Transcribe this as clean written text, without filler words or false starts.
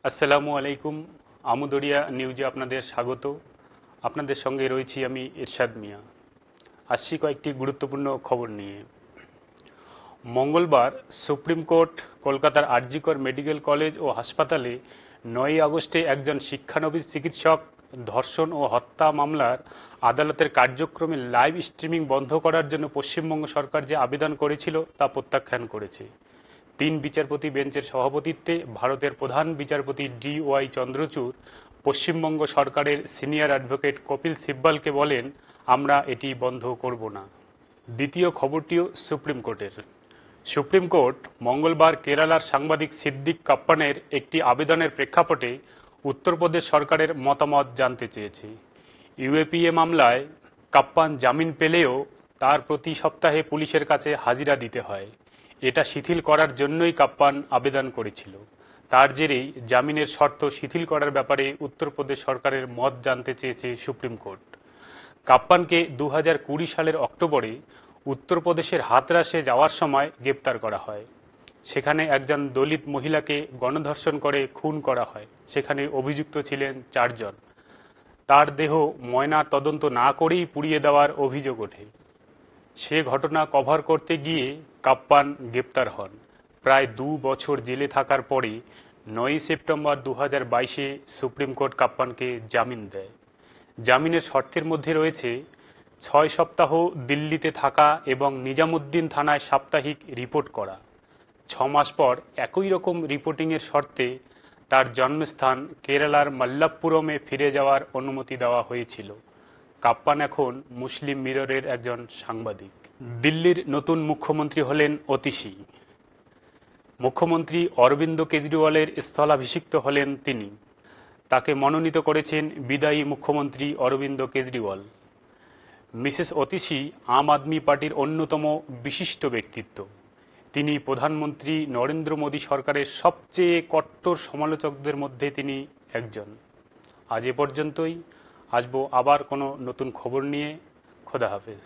আসসালামু আলাইকুম। আমুদরিয়া নিউজে আপনাদের স্বাগত। আপনাদের সঙ্গে রয়েছি আমি ইরশাদ মিয়া। আসছি কয়েকটি গুরুত্বপূর্ণ খবর নিয়ে। মঙ্গলবার সুপ্রিম কোর্ট কলকাতার আরজিকর মেডিকেল কলেজ ও হাসপাতালে 9ই আগস্টে একজন শিক্ষানবিশ চিকিৎসক ধর্ষণ ও হত্যা মামলার আদালতের কার্যক্রমে লাইভ স্ট্রিমিং বন্ধ করার জন্য পশ্চিমবঙ্গ সরকার যে আবেদন করেছিল তা প্রত্যাখ্যান করেছে। 3 বিচারপতি বেঞ্চের সভাপতিত্বে ভারতের প্রধান বিচারপতি DY চন্দ্রচূড় পশ্চিমবঙ্গ সরকারের সিনিয়র অ্যাডভোকেট কপিল সিব্বলকে বলেন, আমরা এটি বন্ধ করব না। দ্বিতীয় খবরটিও সুপ্রিম কোর্টের। সুপ্রিম কোর্ট মঙ্গলবার কেরালার সাংবাদিক সিদ্দিক কাপ্পানের একটি আবেদনের প্রেক্ষাপটে উত্তরপ্রদেশ সরকারের মতামত জানতে চেয়েছে। ইউএপিএ মামলায় কাপ্পান জামিন পেলেও তার প্রতি সপ্তাহে পুলিশের কাছে হাজিরা দিতে হয়। এটা শিথিল করার জন্যই কাপ্পান আবেদন করেছিল। তার জেরেই জামিনের শর্ত শিথিল করার ব্যাপারে উত্তরপ্রদেশ সরকারের মত জানতে চেয়েছে সুপ্রিম কোর্ট। কাপ্পানকে 2020 সালের অক্টোবরে উত্তরপ্রদেশের হাতরাসে যাওয়ার সময় গ্রেপ্তার করা হয়। সেখানে একজন দলিত মহিলাকে গণধর্ষণ করে খুন করা হয়। সেখানে অভিযুক্ত ছিলেন 4 জন। তার দেহ ময়না তদন্ত না করেই পুড়িয়ে দেওয়ার অভিযোগ ওঠে। সে ঘটনা কভার করতে গিয়ে কাপ্পান গ্রেপ্তার হন। প্রায় 2 বছর জেলে থাকার পরে 9ই সেপ্টেম্বর 2022-এ সুপ্রিম কোর্ট কাপ্পানকে জামিন দেয়। জামিনের শর্তের মধ্যে রয়েছে 6 সপ্তাহ দিল্লিতে থাকা এবং নিজামুদ্দিন থানায় সাপ্তাহিক রিপোর্ট করা। 6 মাস পর একই রকম রিপোর্টিংয়ের শর্তে তার জন্মস্থান কেরালার মাল্লাপ্পুরমে ফিরে যাওয়ার অনুমতি দেওয়া হয়েছিল। কাপ্পান এখন মুসলিম মিররের একজন সাংবাদিক। দিল্লির নতুন মুখ্যমন্ত্রী হলেন ওতিশি। মুখ্যমন্ত্রী অরবিন্দ কেজরিওয়ালের স্থলাভিষিক্ত হলেন তিনি। তাকে মনোনীত করেছেন বিদায়ী মুখ্যমন্ত্রী অরবিন্দ কেজরিওয়াল। মিসেস ওতিশি আম আদমি পার্টির অন্যতম বিশিষ্ট ব্যক্তিত্ব। তিনি প্রধানমন্ত্রী নরেন্দ্র মোদী সরকারের সবচেয়ে কট্টর সমালোচকদের মধ্যে তিনি একজন। আজ এ পর্যন্তই। আসবো আবার কোনো নতুন খবর নিয়ে। খোদা হাফেজ।